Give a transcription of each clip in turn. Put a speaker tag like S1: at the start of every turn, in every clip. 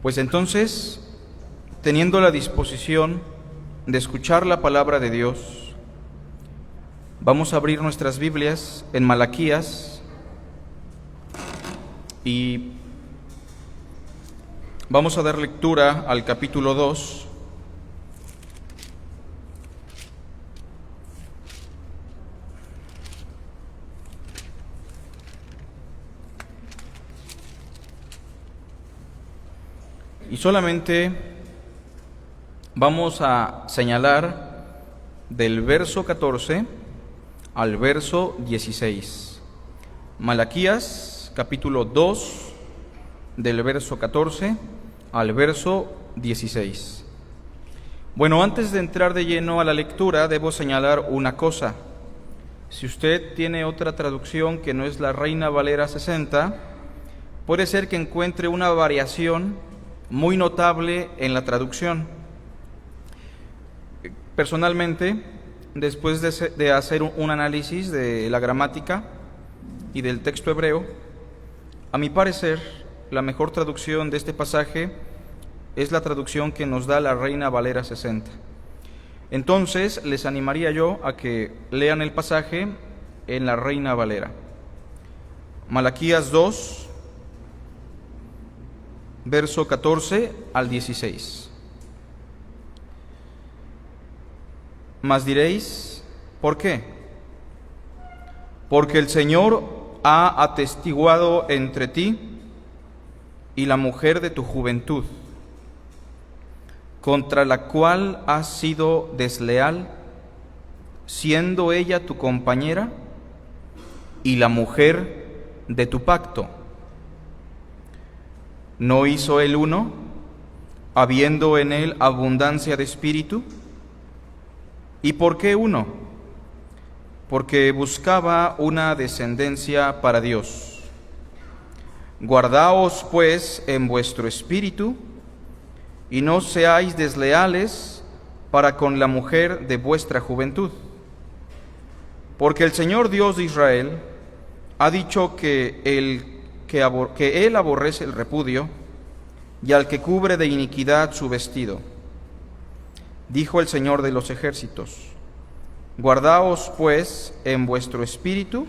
S1: Pues entonces, teniendo la disposición de escuchar la palabra de Dios, vamos a abrir nuestras Biblias en Malaquías y vamos a dar lectura al capítulo 2. Y solamente vamos a señalar del verso 14 al verso 16. Malaquías, capítulo 2, del verso 14 al verso 16. Bueno, antes de entrar de lleno a la lectura, debo señalar una cosa. Si usted tiene otra traducción que no es la Reina Valera 60, puede ser que encuentre una variación muy notable en la traducción. Personalmente, después de hacer un análisis de la gramática y del texto hebreo, a mi parecer, la mejor traducción de este pasaje es la traducción que nos da la Reina Valera 60. Entonces, les animaría yo a que lean el pasaje en la Reina Valera. Malaquías 2, verso 14 al 16. Mas diréis, ¿por qué? Porque el Señor ha atestiguado entre ti y la mujer de tu juventud, contra la cual has sido desleal, siendo ella tu compañera y la mujer de tu pacto. ¿No hizo él uno, habiendo en él abundancia de espíritu? ¿Y por qué uno? Porque buscaba una descendencia para Dios. Guardaos pues en vuestro espíritu, y no seáis desleales para con la mujer de vuestra juventud. Porque el Señor Dios de Israel ha dicho que Él aborrece el repudio y al que cubre de iniquidad su vestido. Dijo el Señor de los ejércitos: guardaos pues en vuestro espíritu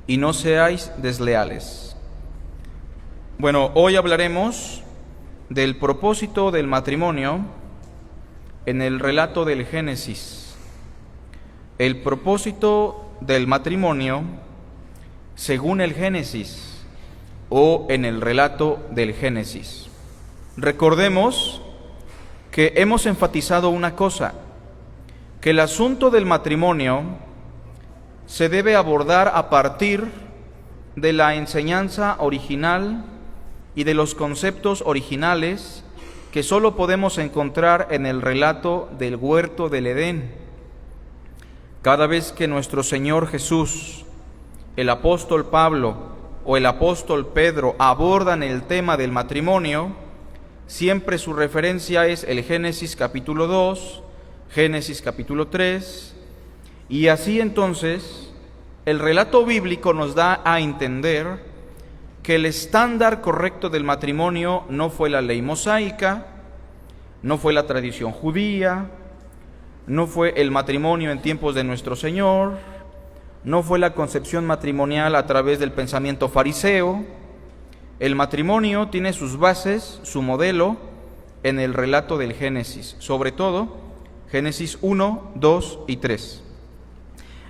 S1: y no seáis desleales. Bueno, hoy hablaremos del propósito del matrimonio en el relato del Génesis. El propósito del matrimonio según el Génesis, o en el relato del Génesis. Recordemos que hemos enfatizado una cosa, que el asunto del matrimonio se debe abordar a partir de la enseñanza original y de los conceptos originales que solo podemos encontrar en el relato del huerto del Edén. Cada vez que nuestro Señor Jesús, el apóstol Pablo o el apóstol Pedro abordan el tema del matrimonio, siempre su referencia es el Génesis capítulo 2, Génesis capítulo 3, y así entonces el relato bíblico nos da a entender que el estándar correcto del matrimonio no fue la ley mosaica, no fue la tradición judía, no fue el matrimonio en tiempos de nuestro Señor, no fue la concepción matrimonial a través del pensamiento fariseo. El matrimonio tiene sus bases, su modelo, en el relato del Génesis, sobre todo Génesis 1, 2 y 3.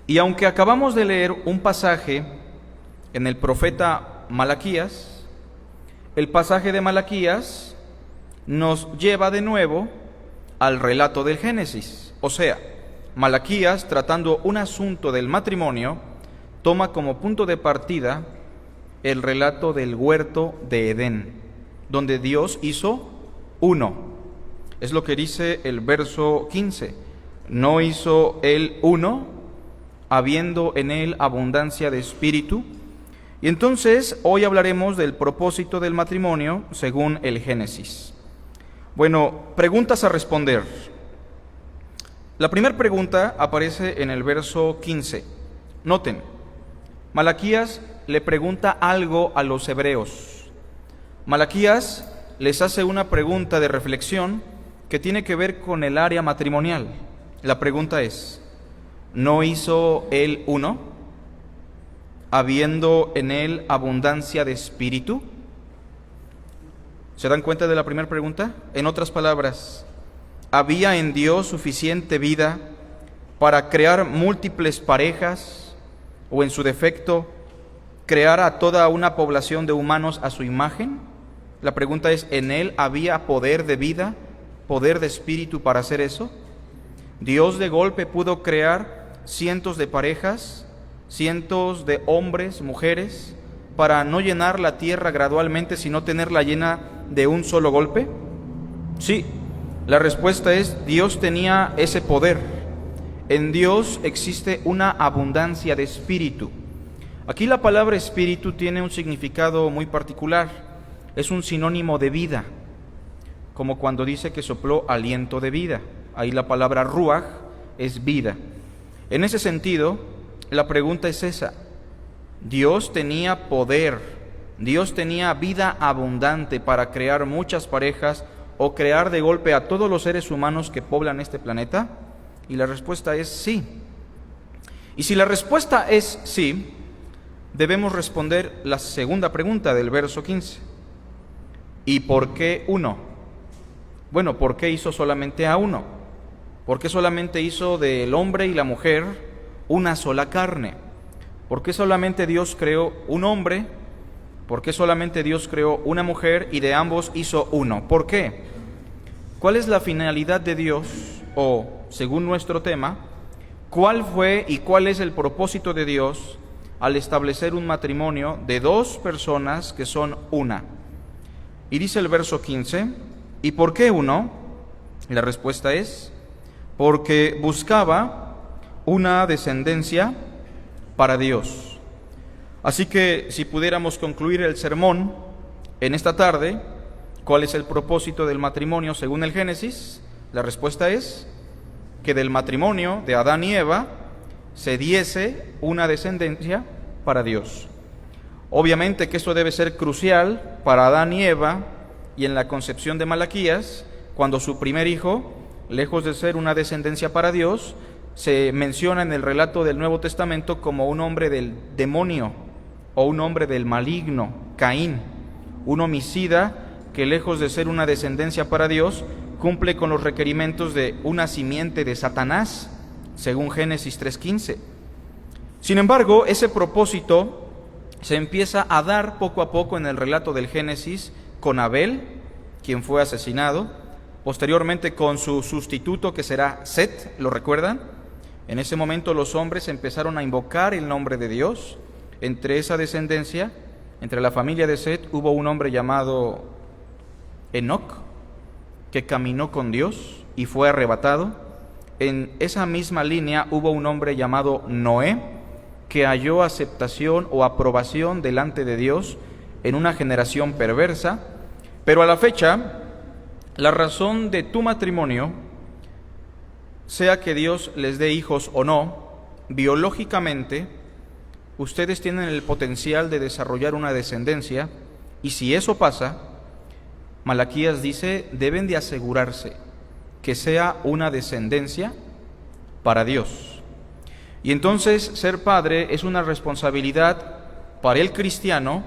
S1: Y aunque acabamos de leer un pasaje en el profeta Malaquías, el pasaje de Malaquías nos lleva de nuevo al relato del Génesis. O sea, Malaquías, tratando un asunto del matrimonio, toma como punto de partida el relato del huerto de Edén, donde Dios hizo uno. Es lo que dice el verso 15. ¿No hizo él uno, habiendo en él abundancia de espíritu? Y entonces hoy hablaremos del propósito del matrimonio según el Génesis. Bueno, preguntas a responder. La primera pregunta aparece en el verso 15. Noten, Malaquías le pregunta algo a los hebreos. Malaquías les hace una pregunta de reflexión que tiene que ver con el área matrimonial. La pregunta es, ¿no hizo él uno, habiendo en él abundancia de espíritu? ¿Se dan cuenta de la primera pregunta? En otras palabras, ¿había en Dios suficiente vida para crear múltiples parejas o, en su defecto, crear a toda una población de humanos a su imagen? La pregunta es, ¿en él había poder de vida, poder de espíritu para hacer eso? Dios de golpe pudo crear cientos de parejas, cientos de hombres, mujeres, para no llenar la tierra gradualmente, sino tenerla llena de un solo golpe. Sí, la respuesta es, Dios tenía ese poder. En Dios existe una abundancia de espíritu. Aquí la palabra espíritu tiene un significado muy particular. Es un sinónimo de vida, como cuando dice que sopló aliento de vida. Ahí la palabra ruaj es vida. En ese sentido, la pregunta es esa. Dios tenía poder, Dios tenía vida abundante para crear muchas parejas o crear de golpe a todos los seres humanos que poblan este planeta. Y la respuesta es sí. Y si la respuesta es sí, debemos responder la segunda pregunta del verso 15. ¿Y por qué uno? Bueno, ¿por qué hizo solamente a uno? ¿Por qué solamente hizo del hombre y la mujer una sola carne? ¿Por qué solamente Dios creó un hombre? ¿Por qué solamente Dios creó una mujer y de ambos hizo uno? ¿Por qué? ¿Cuál es la finalidad de Dios? O, según nuestro tema, ¿cuál fue y cuál es el propósito de Dios al establecer un matrimonio de dos personas que son una? Y dice el verso 15, ¿y por qué uno? La respuesta es, porque buscaba una descendencia para Dios. Así que si pudiéramos concluir el sermón en esta tarde, ¿cuál es el propósito del matrimonio según el Génesis? La respuesta es que del matrimonio de Adán y Eva se diese una descendencia para Dios. Obviamente que esto debe ser crucial para Adán y Eva y en la concepción de Malaquías, cuando su primer hijo, lejos de ser una descendencia para Dios, se menciona en el relato del Nuevo Testamento como un hombre del demonio o un hombre del maligno, Caín, un homicida que lejos de ser una descendencia para Dios, cumple con los requerimientos de una simiente de Satanás, según Génesis 3:15. Sin embargo, ese propósito se empieza a dar poco a poco en el relato del Génesis con Abel, quien fue asesinado, posteriormente con su sustituto que será Set, ¿lo recuerdan? En ese momento los hombres empezaron a invocar el nombre de Dios. Entre esa descendencia, entre la familia de Set, hubo un hombre llamado Enoc, que caminó con Dios y fue arrebatado. En esa misma línea hubo un hombre llamado Noé, que halló aceptación o aprobación delante de Dios en una generación perversa, pero a la fecha, la razón de tu matrimonio, sea que Dios les dé hijos o no, biológicamente, ustedes tienen el potencial de desarrollar una descendencia, y si eso pasa, Malaquías dice, deben de asegurarse que sea una descendencia para Dios. Y entonces ser padre es una responsabilidad para el cristiano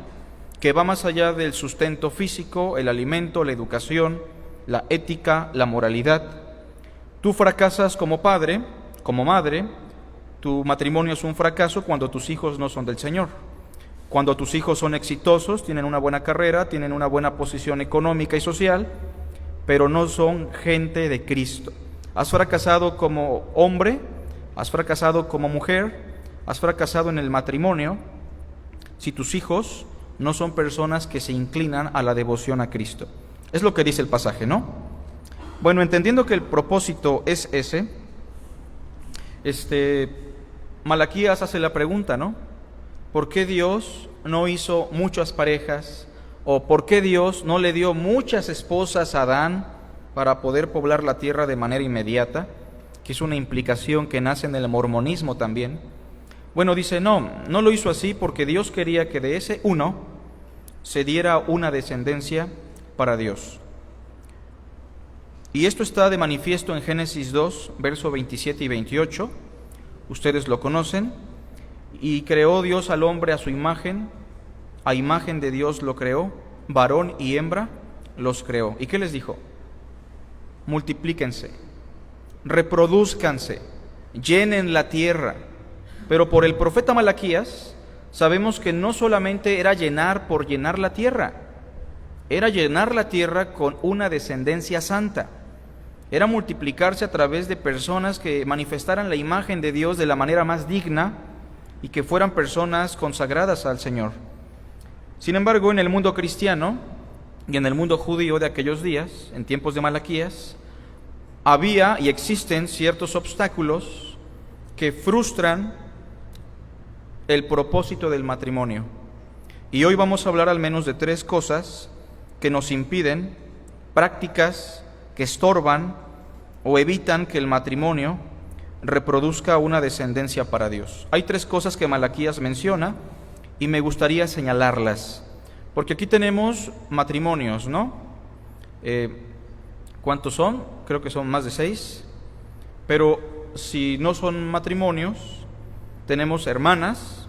S1: que va más allá del sustento físico, el alimento, la educación, la ética, la moralidad. Tú fracasas como padre, como madre, tu matrimonio es un fracaso cuando tus hijos no son del Señor. Cuando tus hijos son exitosos, tienen una buena carrera, tienen una buena posición económica y social, pero no son gente de Cristo. Has fracasado como hombre, has fracasado como mujer, has fracasado en el matrimonio, si tus hijos no son personas que se inclinan a la devoción a Cristo. Es lo que dice el pasaje, ¿no? Bueno, entendiendo que el propósito es ese, Malaquías hace la pregunta, ¿no? ¿Por qué Dios no hizo muchas parejas? ¿O por qué Dios no le dio muchas esposas a Adán para poder poblar la tierra de manera inmediata? Que es una implicación que nace en el mormonismo también. Bueno, dice, no lo hizo así porque Dios quería que de ese uno se diera una descendencia para Dios. Y esto está de manifiesto en Génesis 2, versos 27 y 28. Ustedes lo conocen. Y creó Dios al hombre a su imagen, a imagen de Dios lo creó, varón y hembra los creó. ¿Y qué les dijo? Multiplíquense, reprodúzcanse, llenen la tierra. Pero por el profeta Malaquías sabemos que no solamente era llenar por llenar la tierra, era llenar la tierra con una descendencia santa. Era multiplicarse a través de personas que manifestaran la imagen de Dios de la manera más digna y que fueran personas consagradas al Señor. Sin embargo, en el mundo cristiano y en el mundo judío de aquellos días, en tiempos de Malaquías, había y existen ciertos obstáculos que frustran el propósito del matrimonio. Y hoy vamos a hablar al menos de 3 cosas que nos impiden, prácticas que estorban o evitan que el matrimonio reproduzca una descendencia para Dios. Hay 3 cosas que Malaquías menciona y me gustaría señalarlas, porque aquí tenemos matrimonios, ¿no? ¿Cuántos son? Creo que son más de 6, pero si no son matrimonios, tenemos hermanas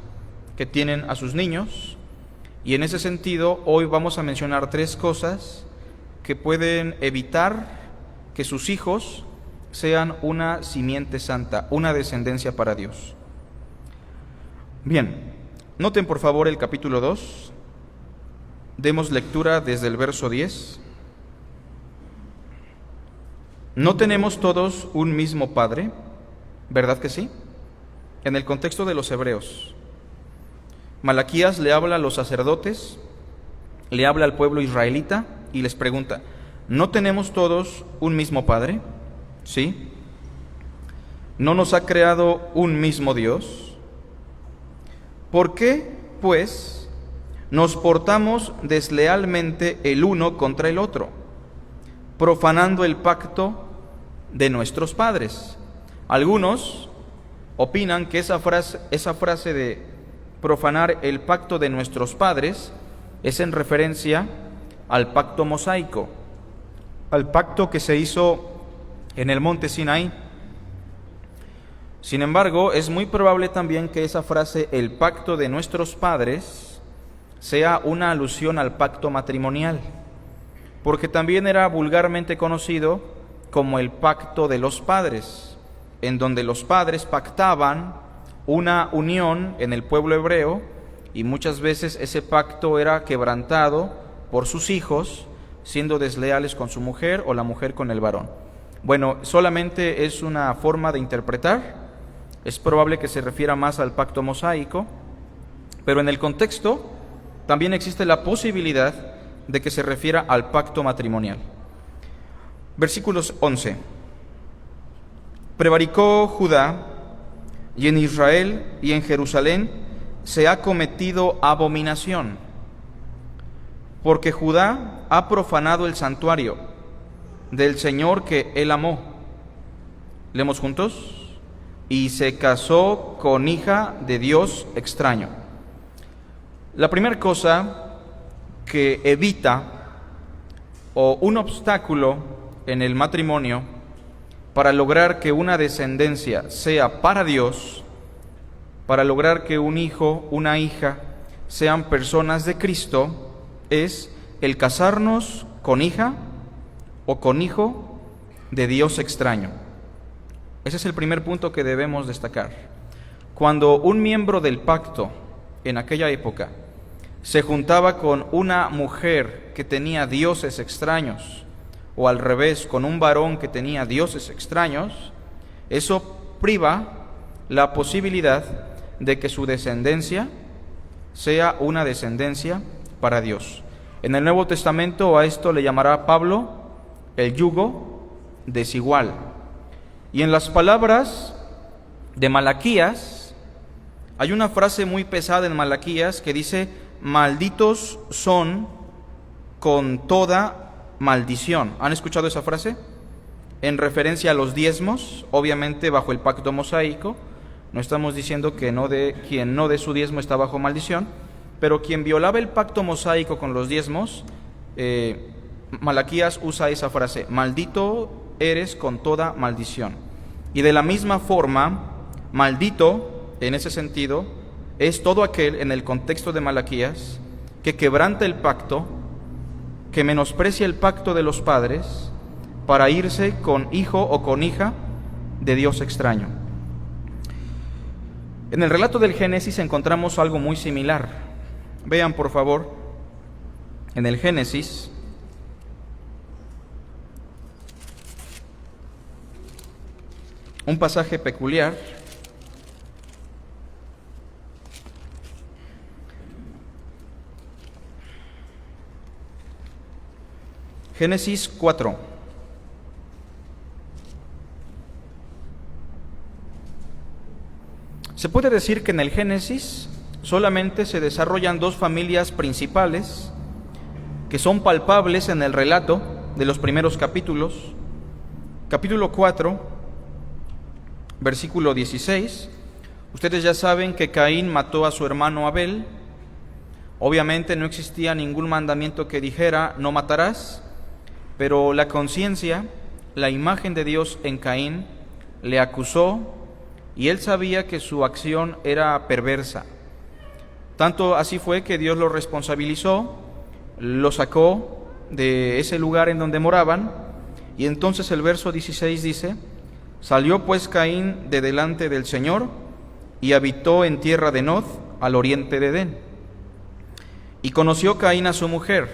S1: que tienen a sus niños, y en ese sentido hoy vamos a mencionar 3 cosas que pueden evitar que sus hijos sean una simiente santa, una descendencia para Dios. Bien, noten por favor el capítulo 2, demos lectura desde el verso 10. ¿No tenemos todos un mismo Padre? ¿Verdad que sí? En el contexto de los hebreos, Malaquías le habla a los sacerdotes, le habla al pueblo israelita y les pregunta, ¿no tenemos todos un mismo Padre? ¿Sí? ¿No nos ha creado un mismo Dios? ¿Por qué, pues, nos portamos deslealmente el uno contra el otro, profanando el pacto de nuestros padres? Algunos opinan que esa frase de profanar el pacto de nuestros padres es en referencia al pacto mosaico, al pacto que se hizo en el monte Sinaí. Sin embargo, es muy probable también que esa frase, el pacto de nuestros padres, sea una alusión al pacto matrimonial, porque también era vulgarmente conocido como el pacto de los padres, en donde los padres pactaban una unión en el pueblo hebreo y muchas veces ese pacto era quebrantado por sus hijos, siendo desleales con su mujer o la mujer con el varón. Bueno, solamente es una forma de interpretar, es probable que se refiera más al pacto mosaico, pero en el contexto también existe la posibilidad de que se refiera al pacto matrimonial. Versículos 11. Prevaricó Judá, y en Israel y en Jerusalén se ha cometido abominación, porque Judá ha profanado el santuario del Señor que él amó. Leemos juntos. Y se casó con hija de Dios extraño. La primera cosa que evita o un obstáculo en el matrimonio para lograr que una descendencia sea para Dios, para lograr que un hijo, una hija sean personas de Cristo, es el casarnos con hija o con hijo de Dios extraño. Ese es el primer punto que debemos destacar. Cuando un miembro del pacto en aquella época se juntaba con una mujer que tenía dioses extraños, o al revés, con un varón que tenía dioses extraños, eso priva la posibilidad de que su descendencia sea una descendencia para Dios. En el Nuevo Testamento a esto le llamará Pablo el yugo desigual. Y en las palabras de Malaquías, hay una frase muy pesada en Malaquías que dice, malditos son con toda maldición. ¿Han escuchado esa frase? En referencia a los diezmos, obviamente bajo el pacto mosaico. No estamos diciendo que quien no dé su diezmo está bajo maldición, pero quien violaba el pacto mosaico con los diezmos Malaquías usa esa frase: maldito eres con toda maldición. Y de la misma forma, maldito, en ese sentido, es todo aquel, en el contexto de Malaquías, que quebranta el pacto, que menosprecia el pacto de los padres para irse con hijo o con hija de Dios extraño. En el relato del Génesis encontramos algo muy similar. Vean, por favor, en el Génesis, un pasaje peculiar. Génesis 4. Se puede decir que en el Génesis solamente se desarrollan dos familias principales que son palpables en el relato de los primeros capítulos. Capítulo 4, versículo 16. Ustedes ya saben que Caín mató a su hermano Abel. Obviamente no existía ningún mandamiento que dijera no matarás, pero la conciencia, la imagen de Dios en Caín, le acusó y él sabía que su acción era perversa. Tanto así fue que Dios lo responsabilizó, lo sacó de ese lugar en donde moraban, y entonces el verso 16 dice: salió pues Caín de delante del Señor y habitó en tierra de Nod, al oriente de Edén. Y conoció Caín a su mujer,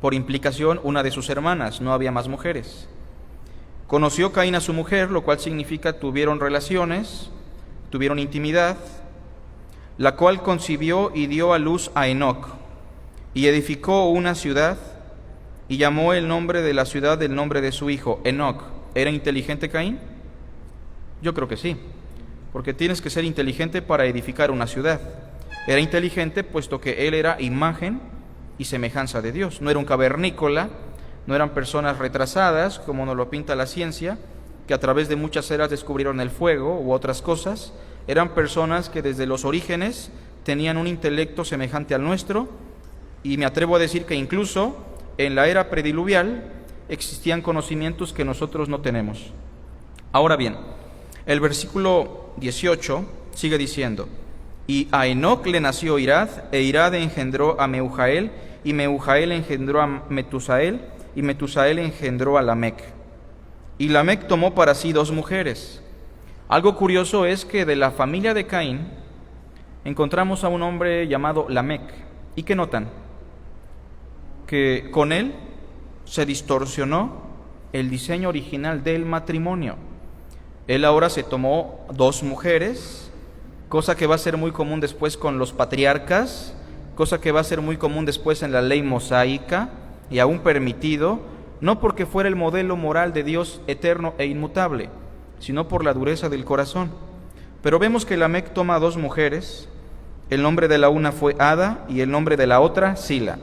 S1: por implicación una de sus hermanas, no había más mujeres. Conoció Caín a su mujer, lo cual significa tuvieron relaciones, tuvieron intimidad, la cual concibió y dio a luz a Enoc, y edificó una ciudad, y llamó el nombre de la ciudad del nombre de su hijo, Enoc. ¿Era inteligente Caín? Yo creo que sí, porque tienes que ser inteligente para edificar una ciudad. Era inteligente puesto que él era imagen y semejanza de Dios. No era un cavernícola, no eran personas retrasadas, como nos lo pinta la ciencia, que a través de muchas eras descubrieron el fuego u otras cosas. Eran personas que desde los orígenes tenían un intelecto semejante al nuestro, y me atrevo a decir que incluso en la era prediluvial existían conocimientos que nosotros no tenemos. Ahora bien, el versículo 18 sigue diciendo: y a Enoc le nació Irad, e Irad engendró a Meujael, y Meujael engendró a Metusael, y Metusael engendró a Lamec. Y Lamec tomó para sí dos mujeres. Algo curioso es que de la familia de Caín encontramos a un hombre llamado Lamec. ¿Y qué notan? Que con él se distorsionó el diseño original del matrimonio. Él ahora se tomó dos mujeres, cosa que va a ser muy común después con los patriarcas, cosa que va a ser muy común después en la ley mosaica, y aún permitido, no porque fuera el modelo moral de Dios eterno e inmutable, sino por la dureza del corazón. Pero vemos que Lamec toma dos mujeres. El nombre de la una fue Ada y el nombre de la otra Sila.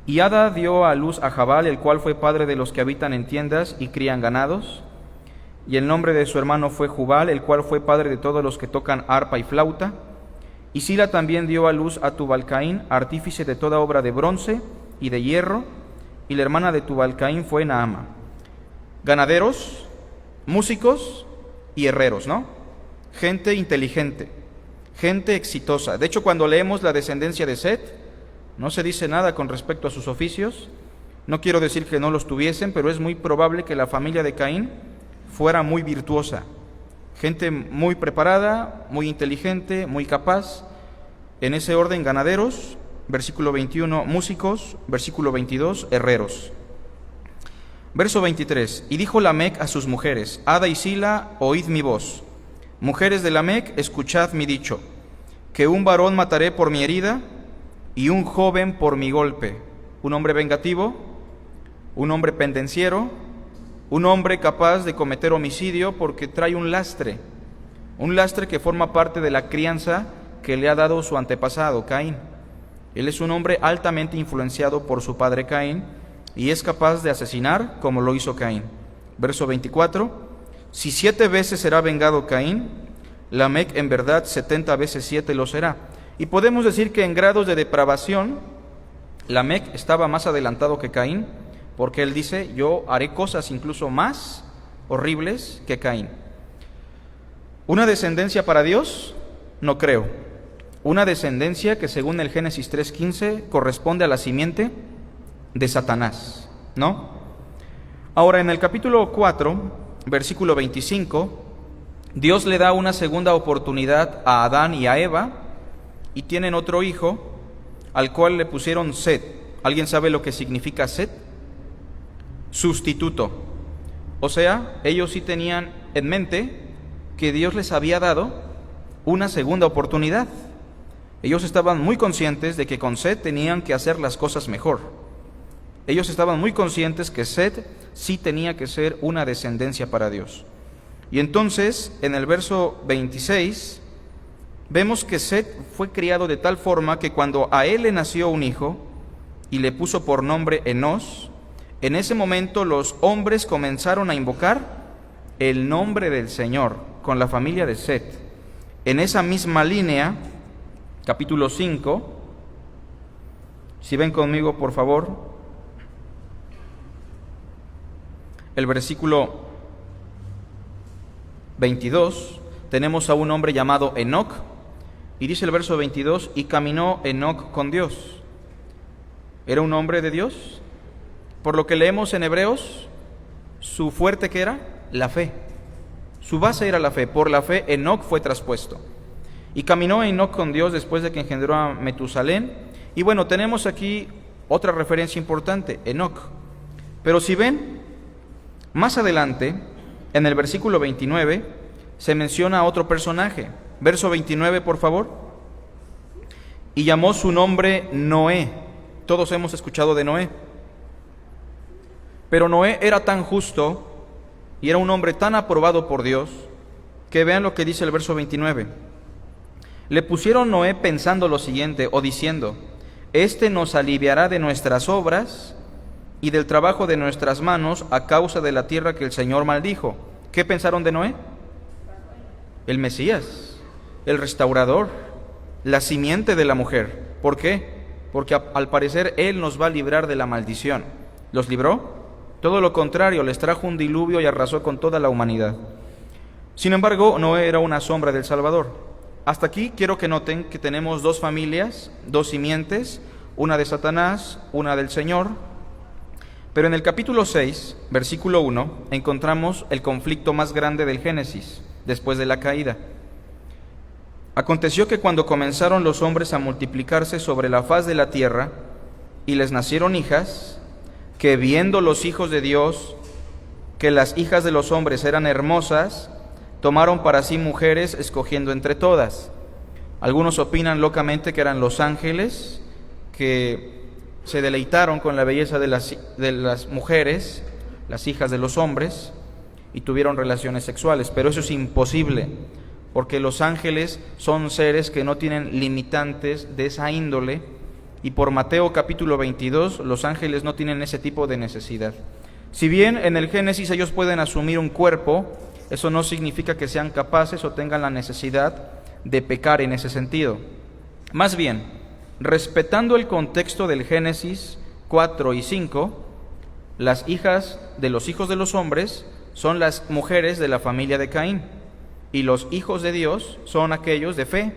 S1: Y Ada dio a luz a Jabal, el cual fue padre de los que habitan en tiendas y crían ganados. Y el nombre de su hermano fue Jubal, el cual fue padre de todos los que tocan arpa y flauta. Y Sila también dio a luz a Tubal-Caín, artífice de toda obra de bronce y de hierro, y la hermana de Tubal-Caín fue Naama. Ganaderos, músicos y herreros, ¿no? Gente inteligente, gente exitosa. De hecho, cuando leemos la descendencia de Set, no se dice nada con respecto a sus oficios. No quiero decir que no los tuviesen, pero es muy probable que la familia de Caín fuera muy virtuosa. Gente muy preparada, muy inteligente, muy capaz. En ese orden, ganaderos, versículo 21, músicos, versículo 22, herreros. Verso 23, y dijo Lamec a sus mujeres: Ada y Sila, oíd mi voz. Mujeres de Lamec, escuchad mi dicho, que un varón mataré por mi herida y un joven por mi golpe. Un hombre vengativo, un hombre pendenciero, un hombre capaz de cometer homicidio porque trae un lastre que forma parte de la crianza que le ha dado su antepasado, Caín. Él es un hombre altamente influenciado por su padre Caín y es capaz de asesinar como lo hizo Caín. Verso 24, si 7 veces será vengado Caín, Lamec en verdad 70 veces 7 lo será. Y podemos decir que en grados de depravación, Lamec estaba más adelantado que Caín, porque él dice, yo haré cosas incluso más horribles que Caín. ¿Una descendencia para Dios? No creo. Una descendencia que según el Génesis 3:15 corresponde a la simiente de Satanás, ¿no? Ahora, en el capítulo 4, versículo 25, Dios le da una segunda oportunidad a Adán y a Eva, y tienen otro hijo, al cual le pusieron Set. ¿Alguien sabe lo que significa Set? Sustituto. O sea, ellos sí tenían en mente que Dios les había dado una segunda oportunidad. Ellos estaban muy conscientes de que con Set tenían que hacer las cosas mejor. Ellos estaban muy conscientes que Set sí tenía que ser una descendencia para Dios. Y entonces, en el verso 26, vemos que Set fue criado de tal forma que cuando a él le nació un hijo y le puso por nombre Enós, en ese momento los hombres comenzaron a invocar el nombre del Señor con la familia de Set. En esa misma línea, capítulo 5, si ven conmigo por favor, el versículo 22, tenemos a un hombre llamado Enoc, y dice el verso 22, y caminó Enoc con Dios. ¿Era un hombre de Dios? Por lo que leemos en Hebreos, su fuerte ¿qué era? La fe. Su base era la fe. Por la fe Enoc fue traspuesto. Y caminó Enoc con Dios después de que engendró a Metusalén. Y bueno, tenemos aquí otra referencia importante, Enoc. Pero si ven, más adelante, en el versículo 29, se menciona a otro personaje. Verso 29, por favor. Y llamó su nombre Noé. Todos hemos escuchado de Noé. Pero Noé era tan justo y era un hombre tan aprobado por Dios que vean lo que dice el verso 29. Le pusieron Noé pensando lo siguiente, o diciendo, este nos aliviará de nuestras obras y del trabajo de nuestras manos a causa de la tierra que el Señor maldijo. ¿Qué pensaron de Noé? El Mesías, el restaurador, la simiente de la mujer. ¿Por qué? Porque al parecer Él nos va a librar de la maldición. ¿Los libró? Todo lo contrario, les trajo un diluvio y arrasó con toda la humanidad. Sin embargo, Noé era una sombra del Salvador. Hasta aquí quiero que noten que tenemos dos familias, dos simientes, una de Satanás, una del Señor. Pero en el capítulo 6, versículo 1, encontramos el conflicto más grande del Génesis, después de la caída. Aconteció que cuando comenzaron los hombres a multiplicarse sobre la faz de la tierra, y les nacieron hijas, que viendo los hijos de Dios que las hijas de los hombres eran hermosas, tomaron para sí mujeres, escogiendo entre todas. Algunos opinan locamente que eran los ángeles, que se deleitaron con la belleza de las mujeres, las hijas de los hombres, y tuvieron relaciones sexuales, pero eso es imposible, porque los ángeles son seres que no tienen limitantes de esa índole, y por Mateo capítulo 22, los ángeles no tienen ese tipo de necesidad. Si bien en el Génesis ellos pueden asumir un cuerpo, eso no significa que sean capaces o tengan la necesidad de pecar en ese sentido. Más bien, respetando el contexto del Génesis 4 y 5, las hijas de los hijos de los hombres son las mujeres de la familia de Caín, y los hijos de Dios son aquellos de fe,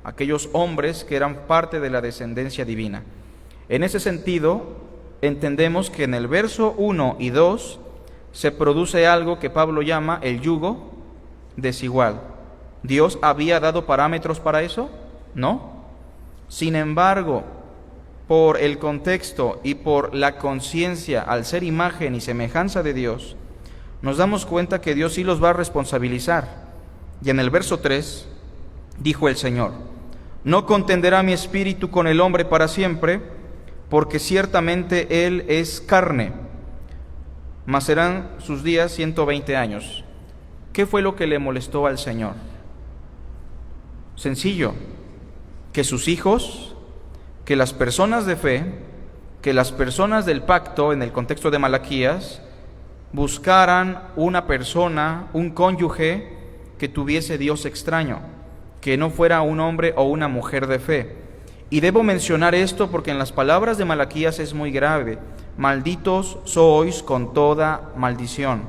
S1: aquellos hombres que eran parte de la descendencia divina. En ese sentido, entendemos que en el verso 1 y 2 se produce algo que Pablo llama el yugo desigual. ¿Dios había dado parámetros para eso? No. Sin embargo, por el contexto y por la conciencia, al ser imagen y semejanza de Dios, nos damos cuenta que Dios sí los va a responsabilizar. Y en el verso 3 dijo el Señor: no contenderá mi espíritu con el hombre para siempre, porque ciertamente él es carne, mas serán sus días 120 años. ¿Qué fue lo que le molestó al Señor? Sencillo, que sus hijos, que las personas de fe, que las personas del pacto, en el contexto de Malaquías, buscaran una persona, un cónyuge que tuviese Dios extraño, que no fuera un hombre o una mujer de fe. Y debo mencionar esto porque en las palabras de Malaquías es muy grave. Malditos sois con toda maldición.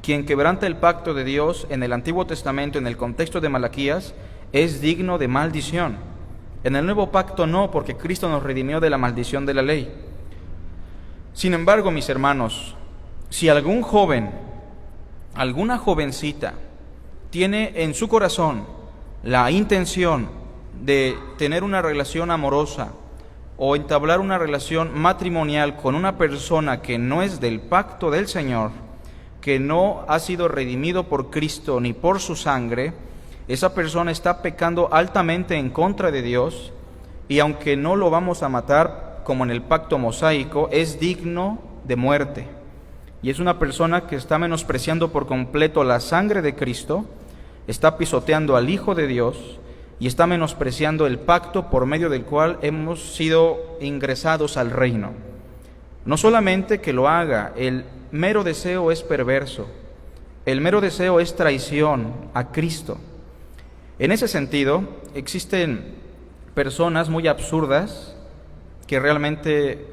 S1: Quien quebranta el pacto de Dios en el Antiguo Testamento, en el contexto de Malaquías, es digno de maldición. En el Nuevo Pacto no, porque Cristo nos redimió de la maldición de la ley. Sin embargo, mis hermanos, si algún joven, alguna jovencita, tiene en su corazón la intención de tener una relación amorosa o entablar una relación matrimonial con una persona que no es del pacto del Señor, que no ha sido redimido por Cristo ni por su sangre, esa persona está pecando altamente en contra de Dios, y aunque no lo vamos a matar como en el pacto mosaico, es digno de muerte. Y es una persona que está menospreciando por completo la sangre de Cristo, está pisoteando al Hijo de Dios y está menospreciando el pacto por medio del cual hemos sido ingresados al reino. No solamente que lo haga, el mero deseo es perverso, el mero deseo es traición a Cristo. En ese sentido, existen personas muy absurdas que realmente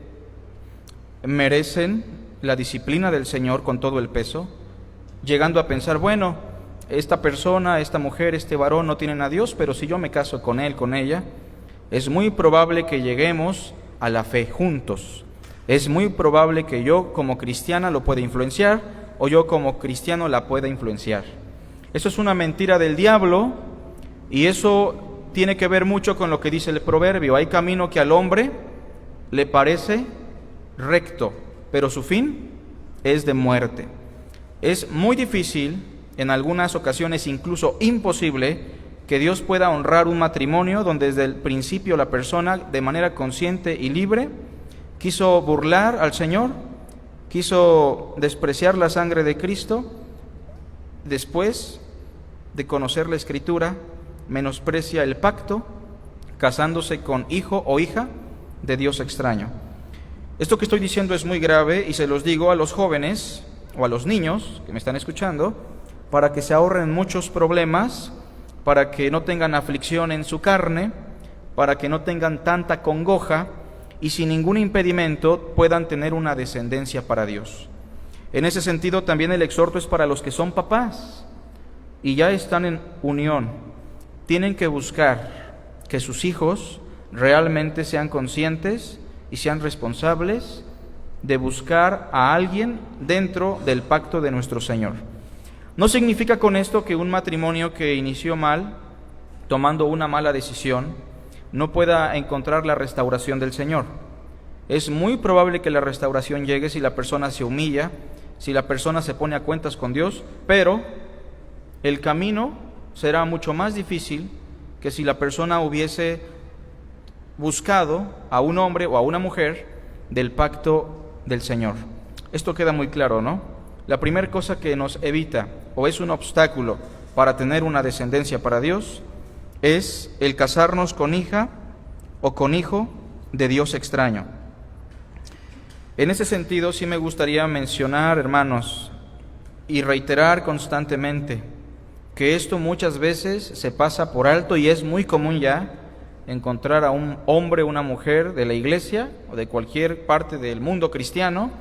S1: merecen la disciplina del Señor con todo el peso, llegando a pensar, bueno, esta persona, esta mujer, este varón no tienen a Dios, pero si yo me caso con él, con ella, es muy probable que lleguemos a la fe juntos. Es muy probable que yo como cristiana lo pueda influenciar o yo como cristiano la pueda influenciar. Eso es una mentira del diablo y eso tiene que ver mucho con lo que dice el proverbio. Hay camino que al hombre le parece recto, pero su fin es de muerte. Es muy difícil, en algunas ocasiones incluso imposible, que Dios pueda honrar un matrimonio donde desde el principio la persona de manera consciente y libre quiso burlar al Señor, quiso despreciar la sangre de Cristo, después de conocer la Escritura, menosprecia el pacto, casándose con hijo o hija de Dios extraño. Esto que estoy diciendo es muy grave y se los digo a los jóvenes o a los niños que me están escuchando para que se ahorren muchos problemas, para que no tengan aflicción en su carne, para que no tengan tanta congoja y sin ningún impedimento puedan tener una descendencia para Dios. En ese sentido también el exhorto es para los que son papás y ya están en unión. Tienen que buscar que sus hijos realmente sean conscientes y sean responsables de buscar a alguien dentro del pacto de nuestro Señor. No significa con esto que un matrimonio que inició mal, tomando una mala decisión, no pueda encontrar la restauración del Señor. Es muy probable que la restauración llegue si la persona se humilla, si la persona se pone a cuentas con Dios, pero el camino será mucho más difícil que si la persona hubiese buscado a un hombre o a una mujer del pacto del Señor. Esto queda muy claro, ¿no? La primera cosa que nos evita o es un obstáculo para tener una descendencia para Dios es el casarnos con hija o con hijo de Dios extraño. En ese sentido sí me gustaría mencionar, hermanos, y reiterar constantemente que esto muchas veces se pasa por alto y es muy común ya encontrar a un hombre o una mujer de la iglesia o de cualquier parte del mundo cristiano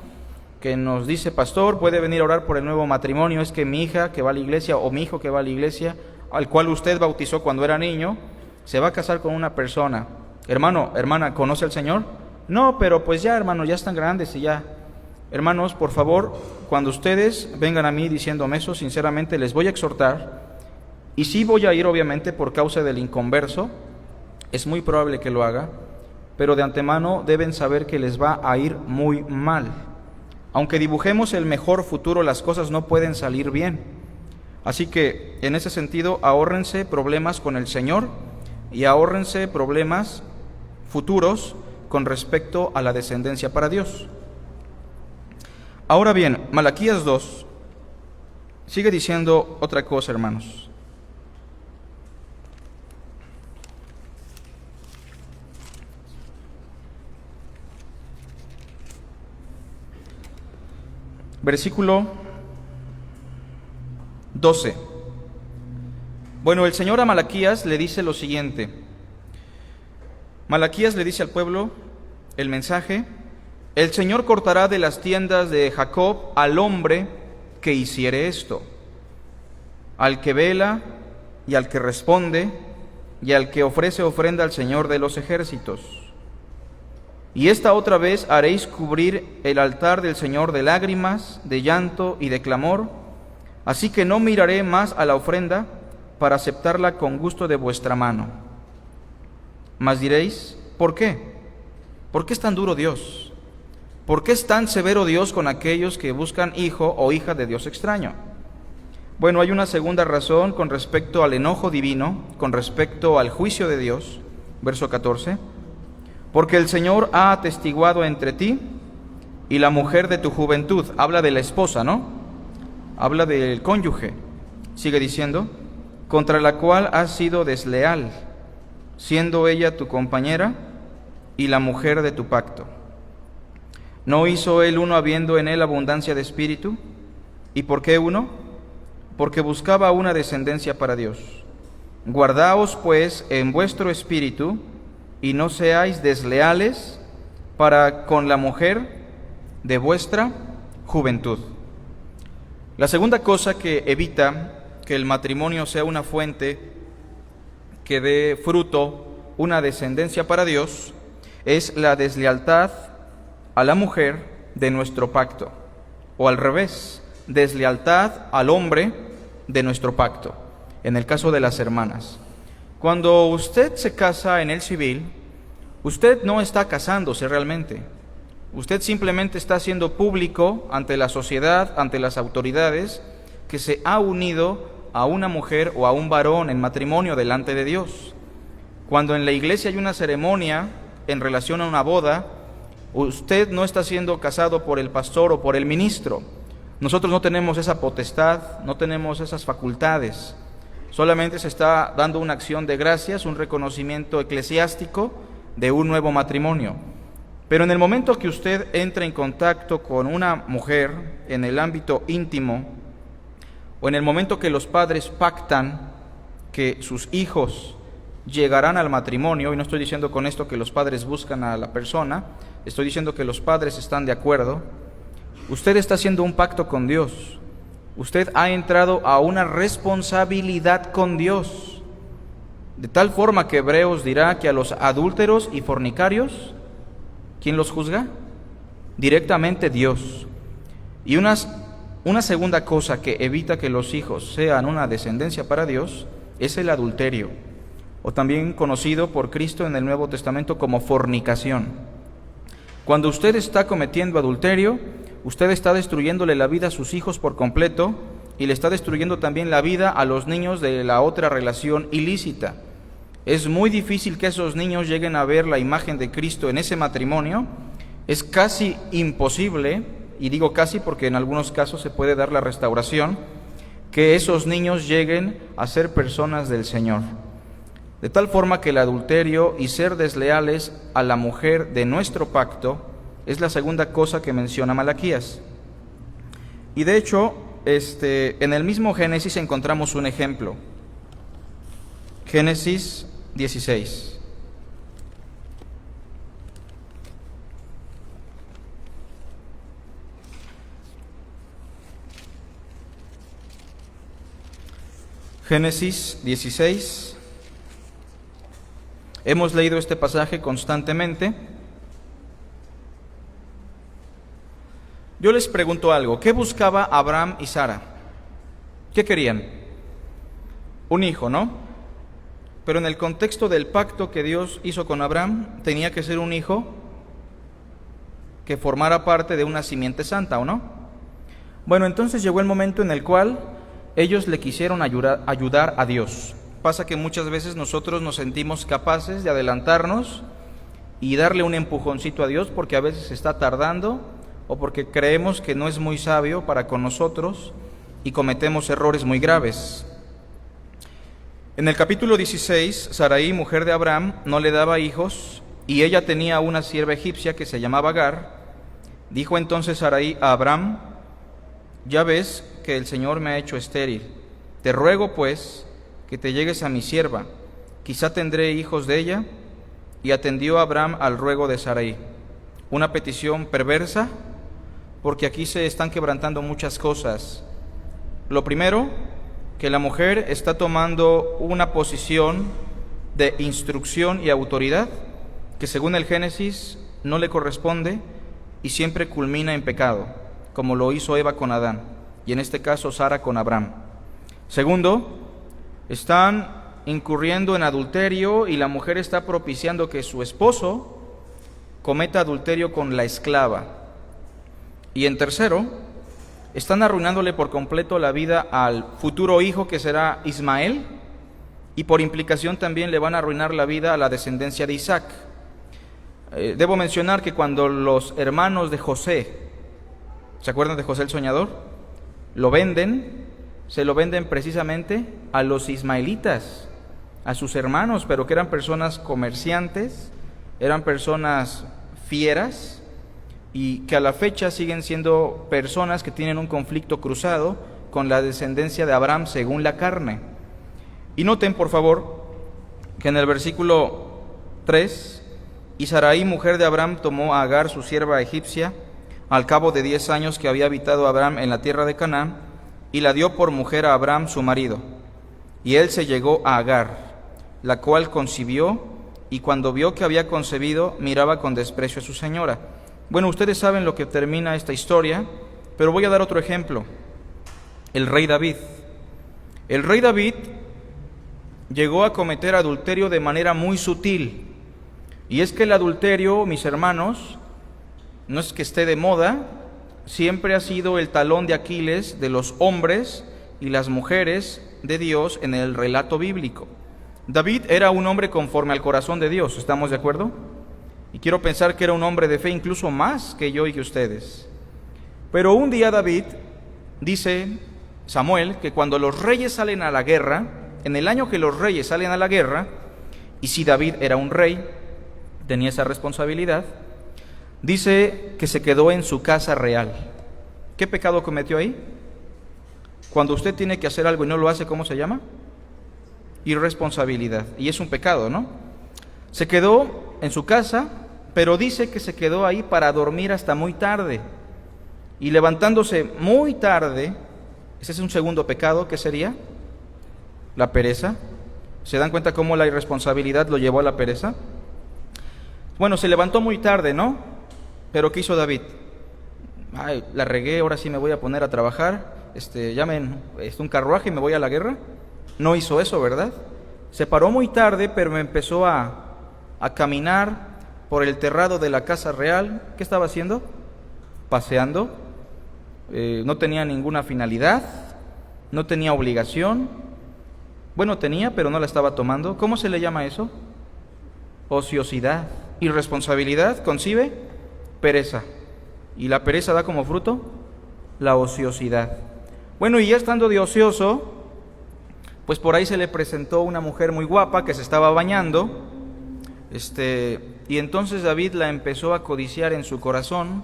S1: que nos dice, pastor, puede venir a orar por el nuevo matrimonio, es que mi hija que va a la iglesia o mi hijo que va a la iglesia, al cual usted bautizó cuando era niño, se va a casar con una persona. Hermano, hermana, ¿conoce al Señor? No, pero pues ya, hermano, ya están grandes y ya. Hermanos, por favor, cuando ustedes vengan a mí diciéndome eso, sinceramente les voy a exhortar, y sí voy a ir obviamente por causa del inconverso, es muy probable que lo haga, pero de antemano deben saber que les va a ir muy mal. Aunque dibujemos el mejor futuro, las cosas no pueden salir bien. Así que, en ese sentido, ahórrense problemas con el Señor y ahórrense problemas futuros con respecto a la descendencia para Dios. Ahora bien, Malaquías 2 sigue diciendo otra cosa, hermanos. Versículo 12. Bueno, el Señor a Malaquías le dice lo siguiente: Malaquías le dice al pueblo el mensaje: el Señor cortará de las tiendas de Jacob al hombre que hiciere esto, al que vela y al que responde y al que ofrece ofrenda al Señor de los ejércitos. Y esta otra vez haréis cubrir el altar del Señor de lágrimas, de llanto y de clamor, así que no miraré más a la ofrenda para aceptarla con gusto de vuestra mano. Mas diréis: ¿por qué? ¿Por qué es tan duro Dios? ¿Por qué es tan severo Dios con aquellos que buscan hijo o hija de Dios extraño? Bueno, hay una segunda razón con respecto al enojo divino, con respecto al juicio de Dios. Verso 14. Porque el Señor ha atestiguado entre ti y la mujer de tu juventud. Habla de la esposa, ¿no? Habla del cónyuge. Sigue diciendo: contra la cual has sido desleal, siendo ella tu compañera y la mujer de tu pacto. ¿No hizo él uno habiendo en él abundancia de espíritu? ¿Y por qué uno? Porque buscaba una descendencia para Dios. Guardaos pues en vuestro espíritu, y no seáis desleales para con la mujer de vuestra juventud. La segunda cosa que evita que el matrimonio sea una fuente que dé fruto, una descendencia para Dios, es la deslealtad a la mujer de nuestro pacto, o al revés, deslealtad al hombre de nuestro pacto, en el caso de las hermanas. Cuando usted se casa en el civil, usted no está casándose realmente. Usted simplemente está haciendo público ante la sociedad, ante las autoridades, que se ha unido a una mujer o a un varón en matrimonio delante de Dios. Cuando en la iglesia hay una ceremonia en relación a una boda, usted no está siendo casado por el pastor o por el ministro. Nosotros no tenemos esa potestad, no tenemos esas facultades. Solamente se está dando una acción de gracias, un reconocimiento eclesiástico de un nuevo matrimonio. Pero en el momento que usted entra en contacto con una mujer en el ámbito íntimo, o en el momento que los padres pactan que sus hijos llegarán al matrimonio, y no estoy diciendo con esto que los padres buscan a la persona, estoy diciendo que los padres están de acuerdo, usted está haciendo un pacto con Dios. Usted ha entrado a una responsabilidad con Dios, de tal forma que Hebreos dirá que a los adúlteros y fornicarios, ¿quién los juzga? Directamente Dios. Y una segunda cosa que evita que los hijos sean una descendencia para Dios es el adulterio, o también conocido por Cristo en el Nuevo Testamento como fornicación. Cuando usted está cometiendo adulterio, usted está destruyéndole la vida a sus hijos por completo y le está destruyendo también la vida a los niños de la otra relación ilícita. Es muy difícil que esos niños lleguen a ver la imagen de Cristo en ese matrimonio. Es casi imposible, y digo casi porque en algunos casos se puede dar la restauración, que esos niños lleguen a ser personas del Señor. De tal forma que el adulterio y ser desleales a la mujer de nuestro pacto es la segunda cosa que menciona Malaquías. Y de hecho, en el mismo Génesis encontramos un ejemplo. Génesis 16. Génesis 16. Hemos leído este pasaje constantemente. Yo les pregunto algo: ¿qué buscaba Abraham y Sara? ¿Qué querían? Un hijo, ¿no? Pero en el contexto del pacto que Dios hizo con Abraham, tenía que ser un hijo que formara parte de una simiente santa, ¿o no? Bueno, entonces llegó el momento en el cual ellos le quisieron ayudar a Dios. Pasa que muchas veces nosotros nos sentimos capaces de adelantarnos y darle un empujoncito a Dios porque a veces está tardando o porque creemos que no es muy sabio para con nosotros y cometemos errores muy graves. En el capítulo 16, Sarai, mujer de Abraham, no le daba hijos y ella tenía una sierva egipcia que se llamaba Agar. Dijo entonces Sarai a Abraham: ya ves que el Señor me ha hecho estéril. Te ruego pues que te llegues a mi sierva, quizá tendré hijos de ella. y atendió a Abraham al ruego de Sarai. Una petición perversa, porque aquí se están quebrantando muchas cosas. Lo primero, que la mujer está tomando una posición de instrucción y autoridad que según el Génesis no le corresponde y siempre culmina en pecado, como lo hizo Eva con Adán y en este caso Sara con Abraham. Segundo, están incurriendo en adulterio y la mujer está propiciando que su esposo cometa adulterio con la esclava. Y en tercero, están arruinándole por completo la vida al futuro hijo que será Ismael, y por implicación también le van a arruinar la vida a la descendencia de Isaac. Debo mencionar que cuando los hermanos de José, ¿se acuerdan de José el soñador? Lo venden, se lo venden precisamente a los ismaelitas, a sus hermanos, pero que eran personas comerciantes, eran personas fieras, y que a la fecha siguen siendo personas que tienen un conflicto cruzado con la descendencia de Abraham según la carne. Y noten, por favor, que en el versículo 3, y Sarai, mujer de Abraham, tomó a Agar, su sierva egipcia, al cabo de 10 años que había habitado Abraham en la tierra de Canaán, y la dio por mujer a Abraham, su marido. Y él se llegó a Agar, la cual concibió, y cuando vio que había concebido, miraba con desprecio a su señora. Bueno, ustedes saben lo que termina esta historia, pero voy a dar otro ejemplo. El rey David. El rey David llegó a cometer adulterio de manera muy sutil. Y es que el adulterio, mis hermanos, no es que esté de moda, siempre ha sido el talón de Aquiles de los hombres y las mujeres de Dios en el relato bíblico. David era un hombre conforme al corazón de Dios, ¿estamos de acuerdo? Y quiero pensar que era un hombre de fe incluso más que yo y que ustedes. Pero un día David, dice Samuel, que cuando los reyes salen a la guerra, en el año que los reyes salen a la guerra, y si David era un rey, tenía esa responsabilidad, dice que se quedó en su casa real. ¿Qué pecado cometió ahí? Cuando usted tiene que hacer algo y no lo hace, ¿cómo se llama? Irresponsabilidad. Y es un pecado, ¿no? Se quedó en su casa, pero dice que se quedó ahí para dormir hasta muy tarde. Y levantándose muy tarde, ese es un segundo pecado, ¿qué sería? La pereza. ¿Se dan cuenta cómo la irresponsabilidad lo llevó a la pereza? Bueno, se levantó muy tarde, ¿no? Pero ¿qué hizo David? Ay, la regué, ahora sí me voy a poner a trabajar, llamen un carruaje y me voy a la guerra. No hizo eso, ¿verdad? Se paró muy tarde, pero empezó a caminar por el terrado de la casa real. ¿Qué estaba haciendo? Paseando. No tenía ninguna finalidad, no tenía obligación. Bueno, tenía, pero no la estaba tomando. ¿Cómo se le llama eso? Ociosidad. Irresponsabilidad concibe pereza. ¿Y la pereza da como fruto? La ociosidad. Bueno, y ya estando de ocioso, pues por ahí se le presentó una mujer muy guapa que se estaba bañando, y entonces David la empezó a codiciar en su corazón.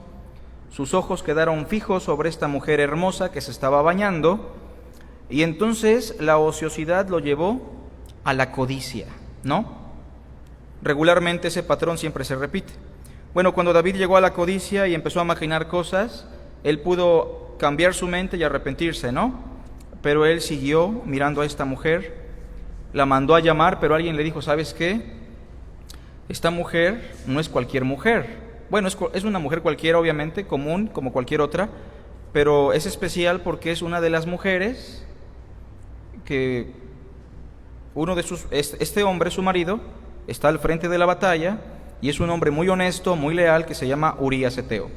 S1: Sus ojos quedaron fijos sobre esta mujer hermosa que se estaba bañando, y entonces la ociosidad lo llevó a la codicia, ¿no? Regularmente ese patrón siempre se repite. Bueno, cuando David llegó a la codicia y empezó a imaginar cosas, él pudo cambiar su mente y arrepentirse, ¿no? Pero él siguió mirando a esta mujer, la mandó a llamar, pero alguien le dijo, ¿sabes qué? Esta mujer no es cualquier mujer. Bueno, es una mujer cualquiera, obviamente, común, como cualquier otra, pero es especial porque es una de las mujeres que este hombre, su marido, está al frente de la batalla, y es un hombre muy honesto, muy leal, que se llama Urías Eteo.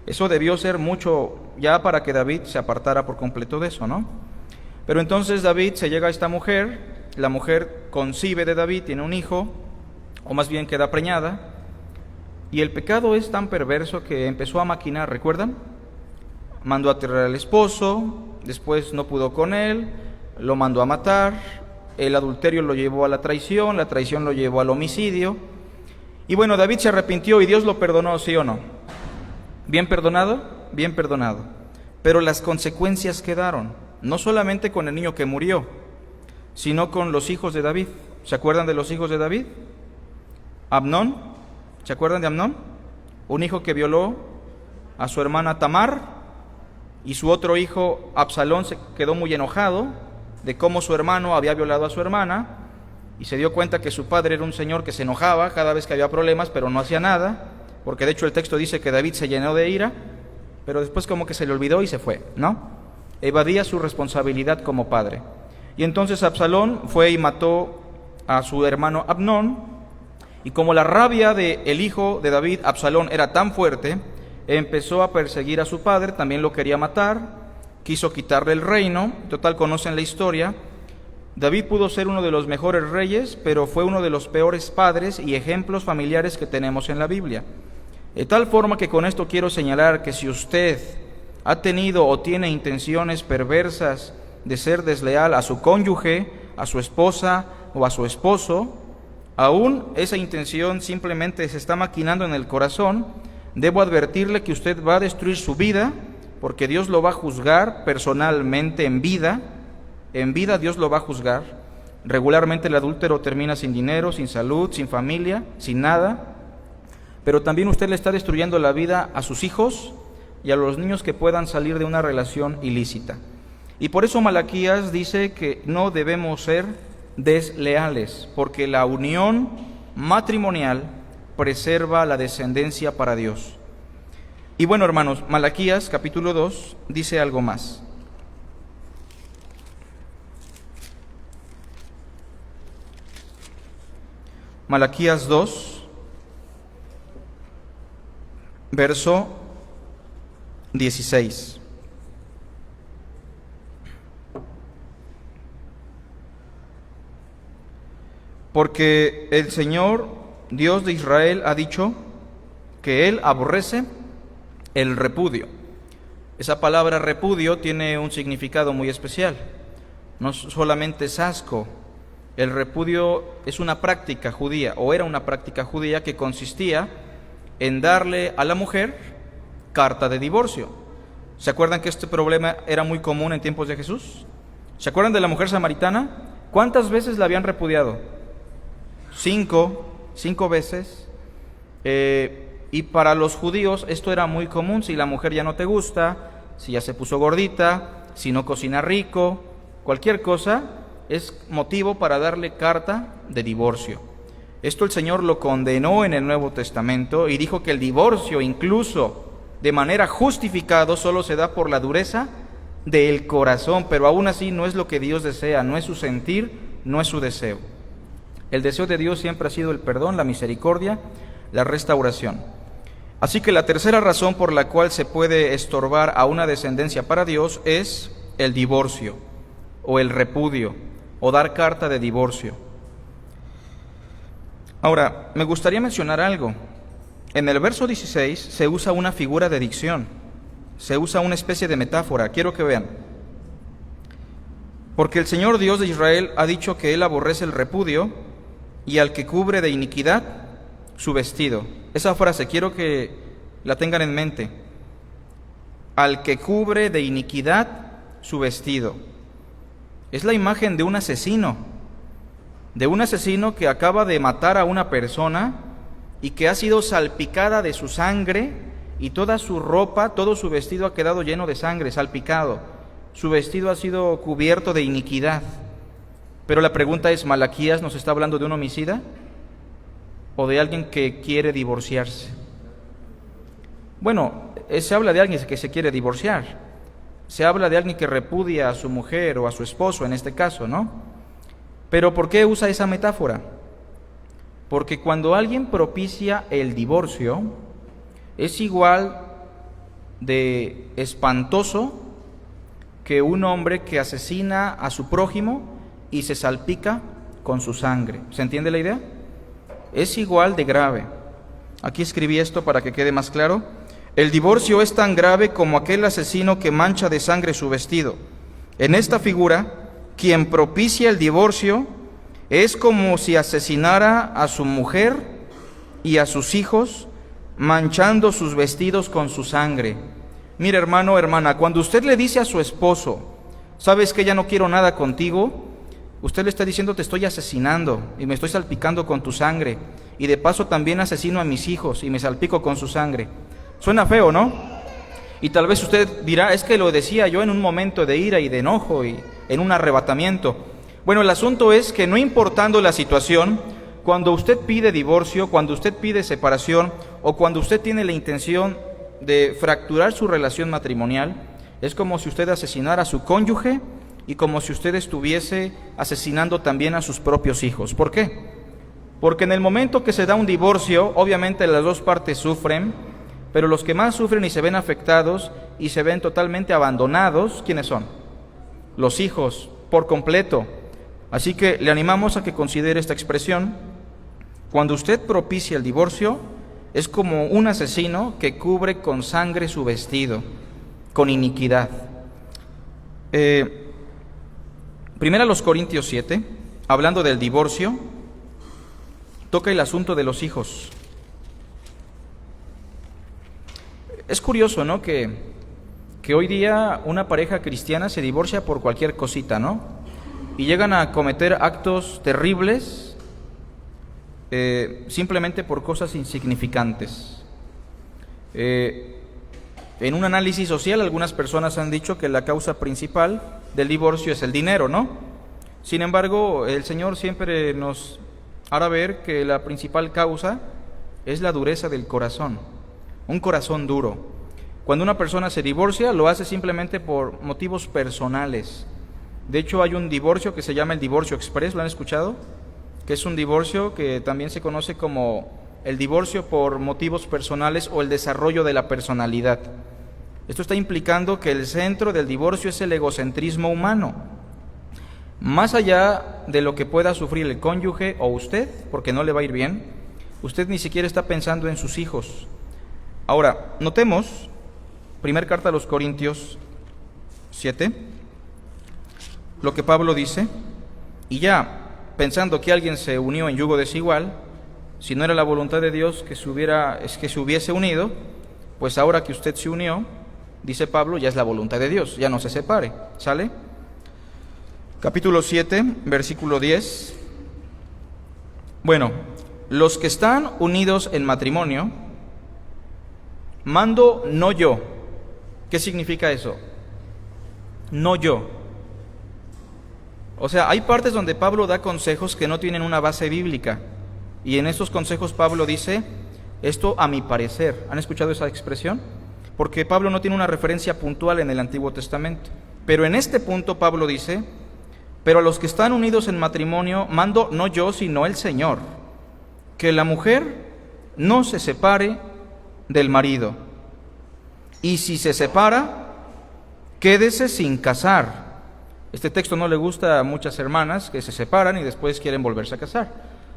S1: Eso debió ser mucho ya para que David se apartara por completo de eso, ¿no? Pero entonces David se llega a esta mujer, la mujer concibe de David, tiene un hijo, o más bien queda preñada, y el pecado es tan perverso que empezó a maquinar, ¿recuerdan? Mandó a aterrar al esposo, después no pudo con él, lo mandó a matar, el adulterio lo llevó a la traición lo llevó al homicidio, y bueno, David se arrepintió y Dios lo perdonó, ¿sí o no? ¿Bien perdonado? Bien perdonado. Pero las consecuencias quedaron, no solamente con el niño que murió, sino con los hijos de David. ¿Se acuerdan de los hijos de David? Amnón, ¿se acuerdan de Amnón? Un hijo que violó a su hermana Tamar, y su otro hijo Absalón se quedó muy enojado de cómo su hermano había violado a su hermana, y se dio cuenta que su padre era un señor que se enojaba cada vez que había problemas, pero no hacía nada, porque de hecho el texto dice que David se llenó de ira, pero después como que se le olvidó y se fue, ¿no? Evadía su responsabilidad como padre. Y entonces Absalón fue y mató a su hermano Amnón, y como la rabia del hijo de David, Absalón, era tan fuerte, empezó a perseguir a su padre, también lo quería matar, quiso quitarle el reino. Total, conocen la historia. David pudo ser uno de los mejores reyes, pero fue uno de los peores padres y ejemplos familiares que tenemos en la Biblia. De tal forma que con esto quiero señalar que si usted ha tenido o tiene intenciones perversas de ser desleal a su cónyuge, a su esposa o a su esposo, aún esa intención simplemente se está maquinando en el corazón, debo advertirle que usted va a destruir su vida, porque Dios lo va a juzgar personalmente en vida Dios lo va a juzgar. Regularmente el adúltero termina sin dinero, sin salud, sin familia, sin nada, pero también usted le está destruyendo la vida a sus hijos y a los niños que puedan salir de una relación ilícita. Y por eso Malaquías dice que no debemos ser desleales, porque la unión matrimonial preserva la descendencia para Dios. Y bueno, hermanos, Malaquías capítulo 2 dice algo más. Malaquías 2, verso 16. Porque el Señor, Dios de Israel, ha dicho que Él aborrece el repudio. Esa palabra repudio tiene un significado muy especial. No solamente es asco. El repudio es una práctica judía, o era una práctica judía que consistía en darle a la mujer carta de divorcio. ¿Se acuerdan que este problema era muy común en tiempos de Jesús? ¿Se acuerdan de la mujer samaritana? ¿Cuántas veces la habían repudiado? 5 veces. Y para los judíos esto era muy común. Si la mujer ya no te gusta, si ya se puso gordita, si no cocina rico, cualquier cosa es motivo para darle carta de divorcio. Esto el Señor lo condenó en el Nuevo Testamento y dijo que el divorcio, incluso de manera justificada, solo se da por la dureza del corazón, pero aún así no es lo que Dios desea, no es su sentir, no es su deseo. El deseo de Dios siempre ha sido el perdón, la misericordia, la restauración. Así que la tercera razón por la cual se puede estorbar a una descendencia para Dios es el divorcio o el repudio o dar carta de divorcio. Ahora, me gustaría mencionar algo. En el verso 16 se usa una figura de dicción, se usa una especie de metáfora. Quiero que vean. Porque el Señor Dios de Israel ha dicho que Él aborrece el repudio y al que cubre de iniquidad su vestido. Esa frase quiero que la tengan en mente. Al que cubre de iniquidad su vestido. Es la imagen de un asesino que acaba de matar a una persona y que ha sido salpicada de su sangre, y toda su ropa, todo su vestido ha quedado lleno de sangre, salpicado. Su vestido ha sido cubierto de iniquidad. Pero la pregunta es, ¿Malaquías nos está hablando de un homicida o de alguien que quiere divorciarse? Bueno, se habla de alguien que se quiere divorciar. Se habla de alguien que repudia a su mujer o a su esposo, en este caso, ¿no? Pero ¿por qué usa esa metáfora? Porque cuando alguien propicia el divorcio, es igual de espantoso que un hombre que asesina a su prójimo y se salpica con su sangre. ¿Se entiende la idea? Es igual de grave. Aquí escribí esto para que quede más claro. El divorcio es tan grave como aquel asesino que mancha de sangre su vestido. En esta figura, quien propicia el divorcio es como si asesinara a su mujer y a sus hijos, manchando sus vestidos con su sangre. Mire, hermano, hermana, cuando usted le dice a su esposo, ¿sabes que ya no quiero nada contigo? Usted le está diciendo: te estoy asesinando y me estoy salpicando con tu sangre, y de paso también asesino a mis hijos y me salpico con su sangre. Suena feo, ¿no? Y tal vez usted dirá: es que lo decía yo en un momento de ira y de enojo y en un arrebatamiento. Bueno, el asunto es que no importando la situación, cuando usted pide divorcio, cuando usted pide separación o cuando usted tiene la intención de fracturar su relación matrimonial, es como si usted asesinara a su cónyuge y como si usted estuviese asesinando también a sus propios hijos. ¿Por qué? Porque en el momento que se da un divorcio, obviamente las dos partes sufren, pero los que más sufren y se ven afectados y se ven totalmente abandonados, ¿quiénes son? Los hijos, por completo. Así que le animamos a que considere esta expresión. Cuando usted propicia el divorcio, es como un asesino que cubre con sangre su vestido, con iniquidad. Primera los Corintios 7, hablando del divorcio, toca el asunto de los hijos. Es curioso, ¿no?, que hoy día una pareja cristiana se divorcia por cualquier cosita, ¿no? Y llegan a cometer actos terribles simplemente por cosas insignificantes. En un análisis social, algunas personas han dicho que la causa principal del divorcio es el dinero, ¿no? Sin embargo, el Señor siempre nos hará ver que la principal causa es la dureza del corazón, un corazón duro. Cuando una persona se divorcia, lo hace simplemente por motivos personales. De hecho, hay un divorcio que se llama el divorcio express, ¿lo han escuchado? Que es un divorcio que también se conoce como el divorcio por motivos personales o el desarrollo de la personalidad. Esto está implicando que el centro del divorcio es el egocentrismo humano. Más allá de lo que pueda sufrir el cónyuge o usted, porque no le va a ir bien, usted ni siquiera está pensando en sus hijos. Ahora, notemos, primera carta a los Corintios 7, lo que Pablo dice: y ya pensando que alguien se unió en yugo desigual, si no era la voluntad de Dios que se hubiese unido, pues ahora que usted se unió, dice Pablo, ya es la voluntad de Dios, ya no se separe. ¿Sale? Capítulo 7, versículo 10. Bueno, los que están unidos en matrimonio, mando no yo. ¿Qué significa eso? No yo. O sea, hay partes donde Pablo da consejos que no tienen una base bíblica. Y en esos consejos Pablo dice, esto a mi parecer. ¿Han escuchado esa expresión? Porque Pablo no tiene una referencia puntual en el Antiguo Testamento. Pero en este punto Pablo dice, pero a los que están unidos en matrimonio, mando no yo, sino el Señor, que la mujer no se separe del marido. Y si se separa, quédese sin casar. Este texto no le gusta a muchas hermanas que se separan y después quieren volverse a casar.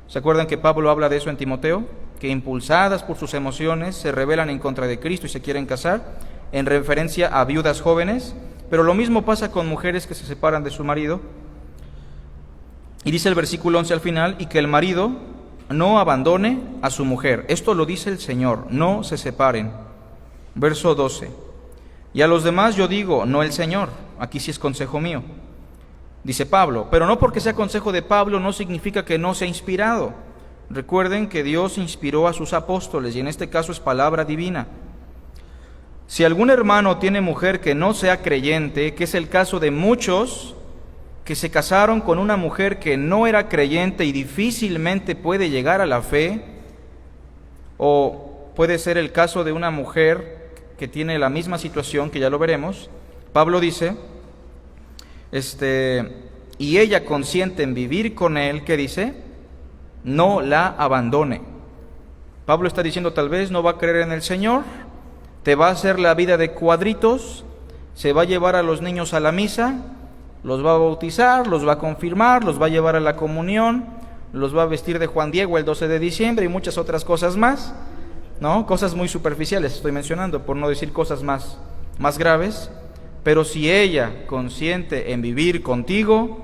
S1: ¿Se acuerdan que Pablo habla de eso en Timoteo? Que impulsadas por sus emociones se rebelan en contra de Cristo y se quieren casar, en referencia a viudas jóvenes. Pero lo mismo pasa con mujeres que se separan de su marido. Y dice el versículo 11 al final, y que el marido no abandone a su mujer. Esto lo dice el Señor, no se separen. Verso 12. Y a los demás yo digo, no el Señor. Aquí sí es consejo mío. Dice Pablo, pero no porque sea consejo de Pablo no significa que no sea inspirado. Recuerden que Dios inspiró a sus apóstoles y en este caso es palabra divina. Si algún hermano tiene mujer que no sea creyente, que es el caso de muchos que se casaron con una mujer que no era creyente y difícilmente puede llegar a la fe, o puede ser el caso de una mujer que tiene la misma situación, que ya lo veremos, Pablo dice, y ella consiente en vivir con él, ¿qué dice? No la abandone. Pablo está diciendo, tal vez no va a creer en el Señor, te va a hacer la vida de cuadritos, se va a llevar a los niños a la misa, los va a bautizar, los va a confirmar, los va a llevar a la comunión, los va a vestir de Juan Diego el 12 de diciembre y muchas otras cosas más, ¿no? Cosas muy superficiales estoy mencionando, por no decir cosas más graves. Pero si ella consiente en vivir contigo,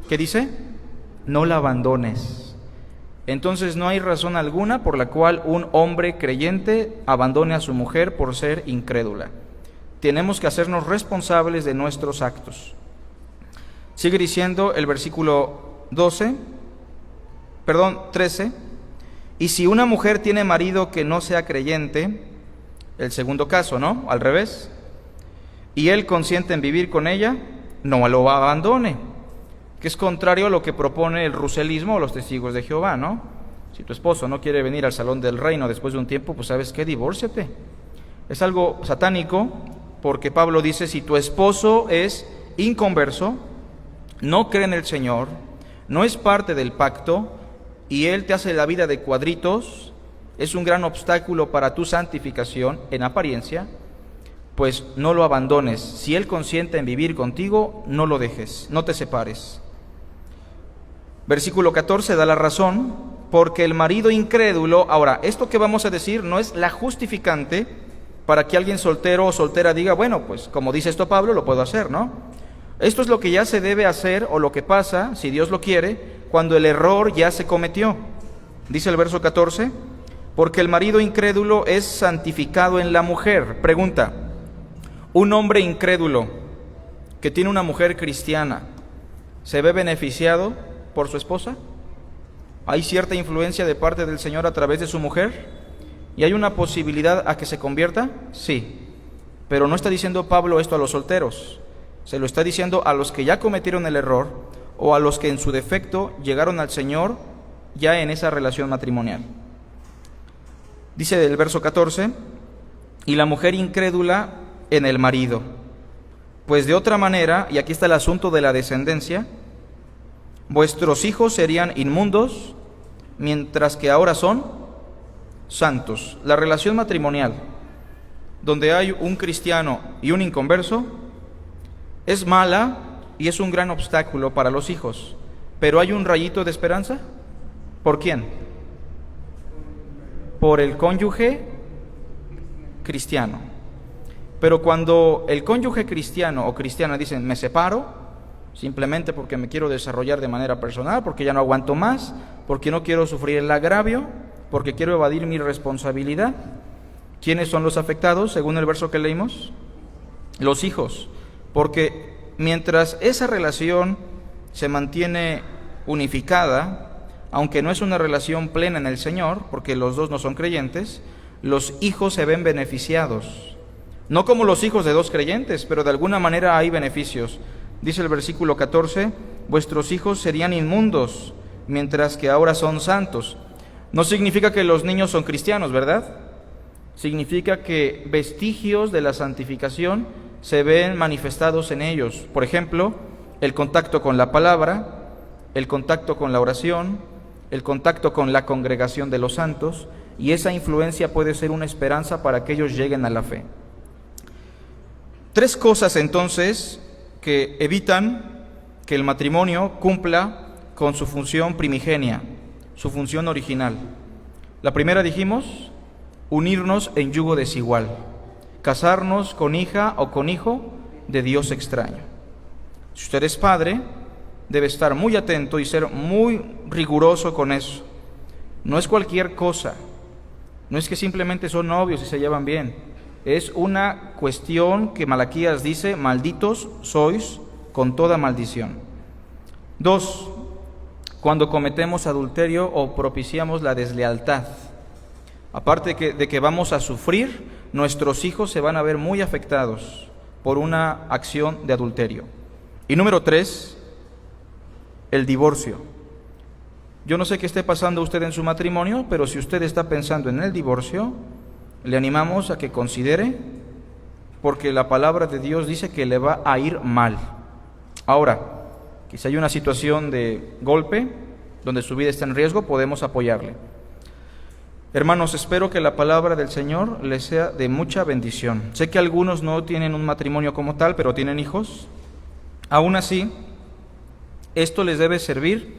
S1: ¿qué dice? No la abandones. Entonces no hay razón alguna por la cual un hombre creyente abandone a su mujer por ser incrédula. Tenemos que hacernos responsables de nuestros actos. Sigue diciendo el versículo 13. Y si una mujer tiene marido que no sea creyente, el segundo caso, ¿no? Al revés. Y él consiente en vivir con ella, no lo abandone, que es contrario a lo que propone el ruselismo o los testigos de Jehová, ¿no? Si tu esposo no quiere venir al salón del reino después de un tiempo, pues ¿sabes qué? Divórciate. Es algo satánico, porque Pablo dice, si tu esposo es inconverso, no cree en el Señor, no es parte del pacto, y él te hace la vida de cuadritos, es un gran obstáculo para tu santificación en apariencia, pues no lo abandones. Si él consiente en vivir contigo, no lo dejes, no te separes. Versículo 14 da la razón, porque el marido incrédulo, ahora, esto que vamos a decir no es la justificante para que alguien soltero o soltera diga, bueno, pues como dice esto Pablo, lo puedo hacer, ¿no? Esto es lo que ya se debe hacer o lo que pasa, si Dios lo quiere, cuando el error ya se cometió. Dice el verso 14, porque el marido incrédulo es santificado en la mujer. Pregunta, ¿un hombre incrédulo que tiene una mujer cristiana se ve beneficiado por su esposa? ¿Hay cierta influencia de parte del Señor a través de su mujer? ¿Y hay una posibilidad a que se convierta? Sí, pero no está diciendo Pablo esto a los solteros, se lo está diciendo a los que ya cometieron el error o a los que en su defecto llegaron al Señor ya en esa relación matrimonial. Dice del verso 14, y la mujer incrédula en el marido, pues de otra manera, y aquí está el asunto de la descendencia, vuestros hijos serían inmundos, mientras que ahora son santos. La relación matrimonial, donde hay un cristiano y un inconverso, es mala y es un gran obstáculo para los hijos. Pero hay un rayito de esperanza. ¿Por quién? Por el cónyuge cristiano. Pero cuando el cónyuge cristiano o cristiana dicen, me separo, simplemente porque me quiero desarrollar de manera personal, porque ya no aguanto más, porque no quiero sufrir el agravio, porque quiero evadir mi responsabilidad. ¿Quiénes son los afectados, según el verso que leímos? Los hijos. Porque mientras esa relación se mantiene unificada, aunque no es una relación plena en el Señor, porque los dos no son creyentes, los hijos se ven beneficiados. No como los hijos de dos creyentes, pero de alguna manera hay beneficios. Dice el versículo 14, vuestros hijos serían inmundos, mientras que ahora son santos. No significa que los niños son cristianos, ¿verdad? Significa que vestigios de la santificación se ven manifestados en ellos. Por ejemplo, el contacto con la palabra, el contacto con la oración, el contacto con la congregación de los santos, y esa influencia puede ser una esperanza para que ellos lleguen a la fe. Tres cosas entonces que evitan que el matrimonio cumpla con su función primigenia, su función original. La primera, dijimos, unirnos en yugo desigual, casarnos con hija o con hijo de Dios extraño. Si usted es padre, debe estar muy atento y ser muy riguroso con eso. No es cualquier cosa, no es que simplemente son novios y se llevan bien, es una cuestión que Malaquías dice, malditos sois con toda maldición. 2, cuando cometemos adulterio o propiciamos la deslealtad, aparte de que vamos a sufrir, nuestros hijos se van a ver muy afectados por una acción de adulterio. Y número 3, el divorcio. Yo no sé qué esté pasando usted en su matrimonio, pero si usted está pensando en el divorcio, le animamos a que considere, porque la palabra de Dios dice que le va a ir mal. Ahora, quizá hay una situación de golpe, donde su vida está en riesgo, podemos apoyarle. Hermanos, espero que la palabra del Señor les sea de mucha bendición. Sé que algunos no tienen un matrimonio como tal, pero tienen hijos. Aún así, esto les debe servir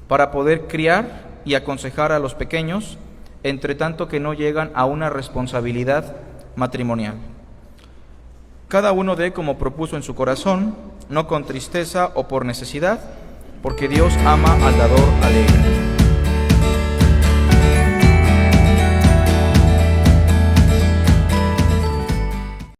S1: para poder criar y aconsejar a los pequeños, entre tanto que no llegan a una responsabilidad matrimonial. Cada uno dé como propuso en su corazón, no con tristeza o por necesidad, porque Dios ama al dador alegre.